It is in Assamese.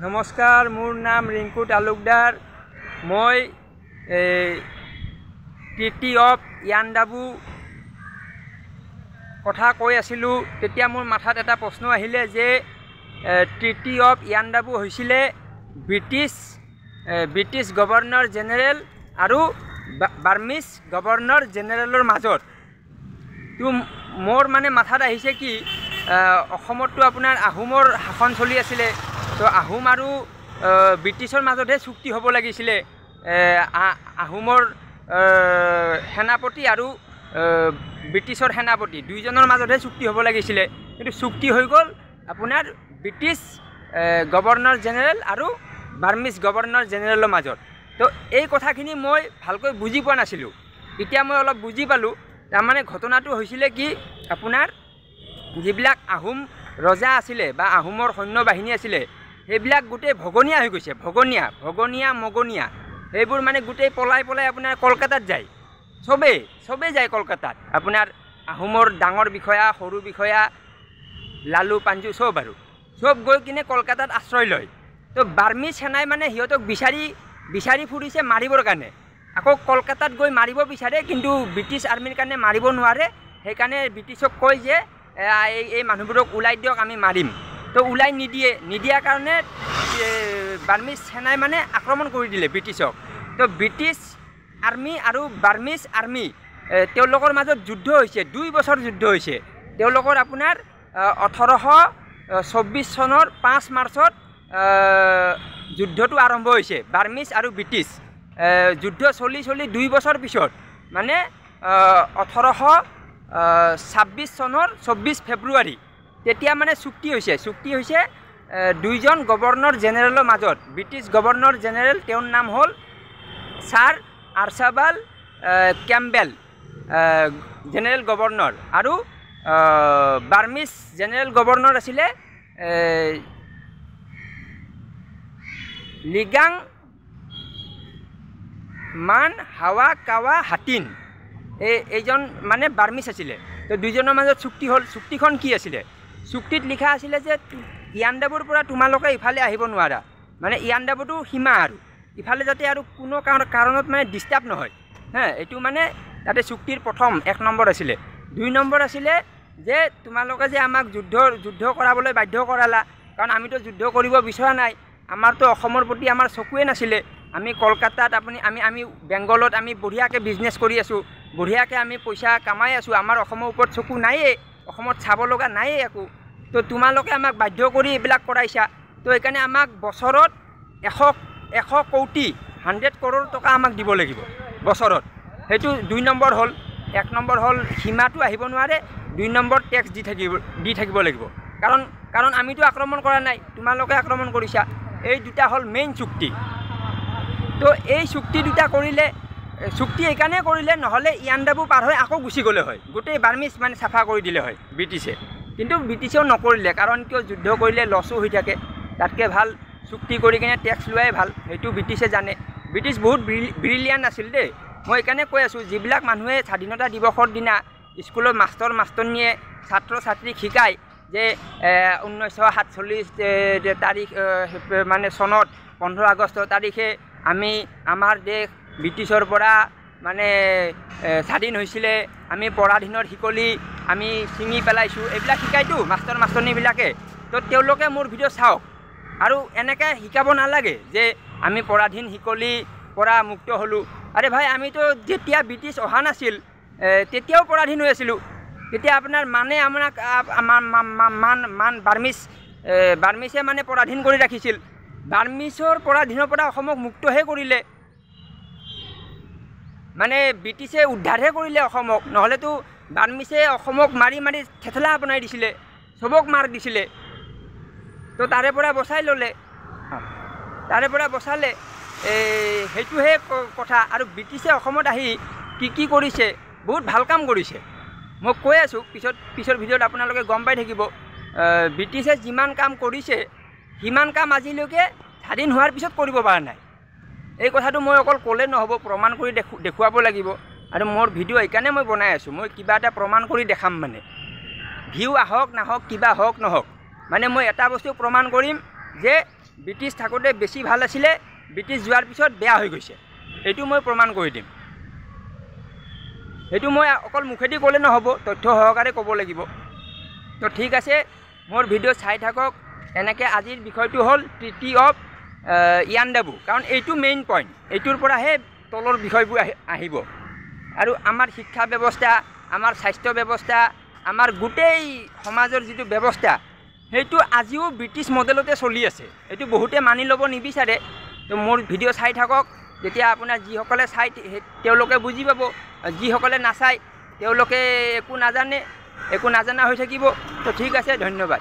নমস্কাৰ, মোৰ নাম ৰিংকু তালুকদাৰ। মই ট্ৰিটি অফ ইয়াণ্ডাবু কথা কৈ আছিলোঁ। তেতিয়া মোৰ মাথাত এটা প্ৰশ্ন আহিলে যে ট্ৰিটি অফ ইয়াণ্ডাবু হৈছিলে ব্ৰিটিছ গভৰ্ণৰ জেনেৰেল আৰু বাৰ্মিজ গভৰ্ণৰ জেনেৰেলৰ মাজত। তো মোৰ মানে মাথাত আহিছে কি, অসমততো আপোনাৰ আহোমৰ শাসন চলি আছিলে, তো আহোম আৰু ব্ৰিটিছৰ মাজতহে চুক্তি হ'ব লাগিছিলে। আহোমৰ সেনাপতি আৰু ব্ৰিটিছৰ সেনাপতি দুইজনৰ মাজতহে চুক্তি হ'ব লাগিছিলে, কিন্তু চুক্তি হৈ গ'ল আপোনাৰ ব্ৰিটিছ গভৰ্ণৰ জেনেৰেল আৰু বাৰ্মিজ গভৰ্ণৰ জেনেৰেলৰ মাজত। তো এই কথাখিনি মই ভালকৈ বুজি পোৱা নাছিলোঁ, এতিয়া মই অলপ বুজি পালোঁ। তাৰমানে ঘটনাটো হৈছিলে কি, আপোনাৰ যিবিলাক আহোম ৰজা আছিলে বা আহোমৰ সৈন্য বাহিনী আছিলে, সেইবিলাক গোটেই ভগনীয়া হৈ গৈছে। মগনীয়া সেইবোৰ মানে গোটেই পলাই আপোনাৰ কলকাতাত যায়। চবেই যায় কলকাতাত। আপোনাৰ আহোমৰ ডাঙৰ বিষয়া, সৰু বিষয়া, লালু পাঞ্জু চব গৈ কিনে কলকাতাত আশ্ৰয় লয়। তো বাৰ্মিজ সেনাই মানে সিহঁতক বিচাৰি ফুৰিছে মাৰিবৰ কাৰণে। আকৌ কলকাতাত গৈ মাৰিব বিচাৰে, কিন্তু ব্ৰিটিছ আৰ্মিৰ কাৰণে মাৰিব নোৱাৰে। সেইকাৰণে ব্ৰিটিছক কয় যে এই মানুহবোৰক ওলাই দিয়ক, আমি মাৰিম। তো ওলাই নিদিয়াৰ কাৰণে বাৰ্মিজ সেনাই মানে আক্ৰমণ কৰি দিলে ব্ৰিটিছক। তো ব্ৰিটিছ আৰ্মি আৰু বাৰ্মিজ আৰ্মি তেওঁলোকৰ মাজত যুদ্ধ হৈছে, 2 বছৰ যুদ্ধ হৈছে। তেওঁলোকৰ আপোনাৰ 1824 চনৰ 5 মাৰ্চত যুদ্ধটো আৰম্ভ হৈছে, বাৰ্মিজ আৰু ব্ৰিটিছ। যুদ্ধ চলি 2 বছৰ পিছত মানে 1826 চনৰ 24 ফেব্ৰুৱাৰী তেতিয়া মানে চুক্তি হৈছে দুইজন গভৰ্ণৰ জেনেৰেলৰ মাজত। ব্ৰিটিছ গভৰ্ণৰ জেনেৰেল, তেওঁৰ নাম হ'ল ছাৰ আৰ্চাবাল কেম্বেল, জেনেৰেল গভৰ্ণৰ, আৰু বাৰ্মিজ জেনেৰেল গভৰ্ণৰ আছিলে লিগাং মান হাৱা কাৱা হাটিন। এইজন মানে বাৰ্মিজ আছিলে। তো দুইজনৰ মাজত চুক্তি হ'ল। চুক্তিখন কি আছিলে? চুক্তিত লিখা আছিলে যে ইয়াণ্ডাবুৰ পৰা তোমালোকে ইফালে আহিব নোৱাৰা, মানে ইয়াণ্ডাবুটো সীমা, আৰু ইফালে যাতে আৰু কোনো কাৰণত মানে ডিষ্টাৰ্ব নহয়। এইটো মানে তাতে চুক্তিৰ প্ৰথম 1 নম্বৰ আছিলে। 2 নম্বৰ আছিলে যে তোমালোকে যে আমাক যুদ্ধ কৰাবলৈ বাধ্য কৰালা, কাৰণ আমিতো যুদ্ধ কৰিব বিচৰা নাই। আমাৰতো অসমৰ প্ৰতি আমাৰ চকুৱে নাছিলে। আমি কলকাতাত আমি বেংগলত আমি বঢ়িয়াকৈ বিজনেছ কৰি আছোঁ, বঢ়িয়াকৈ আমি পইচা কামাই আছোঁ। আমাৰ অসমৰ ওপৰত চকু নায়েই, অসমত চাব লগা নায়েই একো। তো তোমালোকে আমাক বাধ্য কৰি এইবিলাক কৰাইছা। তো সেইকাৰণে আমাক বছৰত 100 কোটি 100 কৰোৰ টকা আমাক দিব লাগিব বছৰত। সেইটো 2 নম্বৰ হ'ল। 1 নম্বৰ হ'ল সীমাটো আহিব নোৱাৰে, 2 নম্বৰ টেক্স দি থাকিব লাগিব। কাৰণ আমিতো আক্ৰমণ কৰা নাই, তোমালোকে আক্ৰমণ কৰিছা। এই দুটা হ'ল মেইন চুক্তি। তো এই চুক্তি দুটা কৰিলে, চুক্তি এইকাৰণে কৰিলে, নহ'লে ইয়াণ্ডাবু পাৰ হৈ আকৌ গুচি গ'লে হয়, গোটেই বাৰ্মিজ মানে চাফা কৰি দিলে হয় ব্ৰিটিছে। কিন্তু ব্ৰিটিছেও নকৰিলে, কাৰণ কিয়, যুদ্ধ কৰিলে লছো হৈ থাকে। তাতকৈ ভাল চুক্তি কৰি কিনে টেক্স লোৱাই ভাল, সেইটো ব্ৰিটিছে জানে। ব্ৰিটিছ বহুত ব্ৰিলিয়াণ্ট আছিল দেই। মই সেইকাৰণে কৈ আছোঁ, যিবিলাক মানুহে স্বাধীনতা দিৱসৰ দিনা স্কুলৰ মাষ্টৰনীয়ে ছাত্ৰ ছাত্ৰীক শিকায় যে 1947 তাৰিখ মানে চনত 15 আগষ্ট তাৰিখে আমাৰ দেশ ব্ৰিটিছৰ পৰা মানে স্বাধীন হৈছিলে, আমি পৰাধীনৰ শিকলি আমি ছিঙি পেলাইছোঁ, এইবিলাক শিকায়তো মাষ্টৰনীবিলাকে। তো তেওঁলোকে মোৰ ভিডিঅ' চাওক, আৰু এনেকৈ শিকাব নালাগে যে আমি পৰাধীন শিকলিৰ পৰা মুক্ত হ'লোঁ। আৰে ভাই, আমিতো যেতিয়া ব্ৰিটিছ অহা নাছিল তেতিয়াও পৰাধীন হৈ আছিলোঁ। তেতিয়া আপোনাৰ বাৰ্মিছে মানে পৰাধীন কৰি ৰাখিছিল। বাৰ্মিছৰ পৰাধীনৰ পৰা অসমক মুক্তহে কৰিলে, মানে ব্ৰিটিছে উদ্ধাৰহে কৰিলে অসমক। নহ'লেতো বাৰ্মিছে অসমক মাৰি থেথেলা বনাই দিছিলে, চবক মাৰ দিছিলে। তো তাৰে পৰা বচাই ল'লে, সেইটোহে কথা। আৰু ব্ৰিটিছে অসমত আহি কি কৰিছে, বহুত ভাল কাম কৰিছে। মই কৈ আছোঁ, পিছৰ ভিডিঅ'ত আপোনালোকে গম পাই থাকিব। ব্ৰিটিছে যিমান কাম কৰিছে, সিমান কাম আজিলৈকে স্বাধীন হোৱাৰ পিছত কৰিব পৰা নাই। এই কথাটো মই অকল ক'লে নহ'ব, প্ৰমাণ কৰি দেখুৱাব লাগিব। আৰু মোৰ ভিডিঅ' এইকাৰণে মই বনাই আছোঁ, মই কিবা এটা প্ৰমাণ কৰি দেখাম। মানে ভিউ আহক নাহক, কিবা হওক নহওক, মানে মই এটা বস্তু প্ৰমাণ কৰিম যে ব্ৰিটিছ থাকোঁতে বেছি ভাল আছিলে, ব্ৰিটিছ যোৱাৰ পিছত বেয়া হৈ গৈছে। এইটো মই প্ৰমাণ কৰি দিম। সেইটো মই অকল মুখেদি ক'লে নহ'ব, তথ্য সহকাৰে ক'ব লাগিব। তো ঠিক আছে, মোৰ ভিডিঅ' চাই থাকক। এনেকৈ আজিৰ বিষয়টো হ'ল ট্ৰিটি অফ ইয়াণ্ডাবু, কাৰণ এইটো মেইন পইণ্ট, এইটোৰ পৰাহে তলৰ বিষয়বোৰ আহিব। আৰু আমাৰ শিক্ষা ব্যৱস্থা, আমাৰ স্বাস্থ্য ব্যৱস্থা, আমাৰ গোটেই সমাজৰ যিটো ব্যৱস্থা, সেইটো আজিও ব্ৰিটিছ মডেলতে চলি আছে। এইটো বহুতে মানি ল'ব নিবিচাৰে। তো মোৰ ভিডিঅ' চাই থাকক, তেতিয়া আপোনাৰ যিসকলে চাই তেওঁলোকে বুজি পাব, যিসকলে নাচায় তেওঁলোকে একো নাজানে, একো নাজানা হৈ থাকিব। তো ঠিক আছে, ধন্যবাদ।